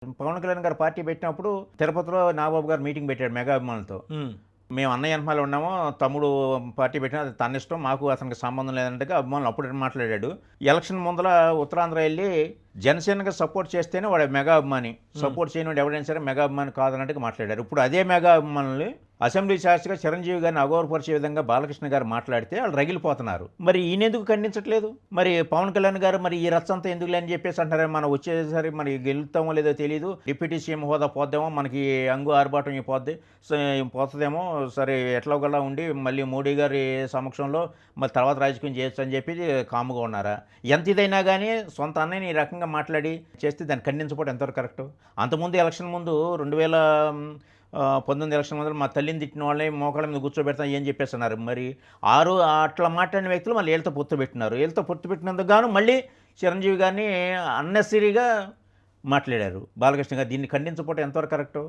పవన్ కళ్యాణ్ గారు పార్టీ పెట్టినప్పుడు తిరుపతిలో నాగబాబు గారు మీటింగ్ పెట్టాడు మెగా అభిమానులతో. మేము అన్నయ్య అన్నమాలు ఉన్నాము, తమ్ముడు పార్టీ పెట్టినా అది తన ఇష్టం, మాకు అతనికి సంబంధం లేదంటే అభిమానులు అప్పుడు మాట్లాడాడు. ఎలక్షన్ ముందర ఉత్తరాంధ్ర వెళ్ళి జనసేనకి సపోర్ట్ చేస్తేనే వాడు మెగా అభిమాని, సపోర్ట్ చేయని ఎవరైనా సరే మెగా అభిమాని కాదన్నట్టుగా మాట్లాడారు. ఇప్పుడు అదే మెగా అభిమానులు అసెంబ్లీ శాస్త్రిగా చిరంజీవి గారిని అగౌరవపరిచే విధంగా బాలకృష్ణ గారు మాట్లాడితే వాళ్ళు రగిలిపోతున్నారు. మరి ఈయన ఎందుకు ఖండించట్లేదు? మరి పవన్ కళ్యాణ్ గారు మరి ఈ రచ్చంతా ఎందుకు లేని చెప్పేసి అంటారు. మనం వచ్చేసరి మరి గెలుస్తామో లేదో తెలియదు, డిప్యూటీ సీఎం హోదా పోద్దేమో, మనకి అంగు ఆర్భాటం పోతుందేమో, సరే ఎట్లాగలా ఉండి మళ్ళీ మోడీ గారి సమక్షంలో మరి తర్వాత రాజకీయం చేయొచ్చు అని చెప్పి కాముగా ఉన్నారా? ఎంత ఇదైనా కానీ సొంత అన్నయ్యని ఈ రకంగా మాట్లాడి చేస్తే దాన్ని ఖండించకపోవడం ఎంతవరకు కరెక్టు? అంతకుముందు ఎలక్షన్ ముందు 2019 ఎలక్షన్ ముందు మా తల్లిని తిట్టిన వాళ్ళని మోకాళ్ళ మీద కూర్చోబెడతాం ఏం చెప్పేస్తున్నారు. మరి అట్లా మాట్లాడిన వ్యక్తులు మళ్ళీ వీళ్ళతో పొత్తు పెట్టినారు. వీళ్ళతో పొత్తు పెట్టినందుకు గాను మళ్ళీ చిరంజీవి గారిని అన్నెసరీగా మాట్లాడారు బాలకృష్ణ గారు. దీన్ని ఖండించకపోవడం ఎంతవరకు కరెక్టు?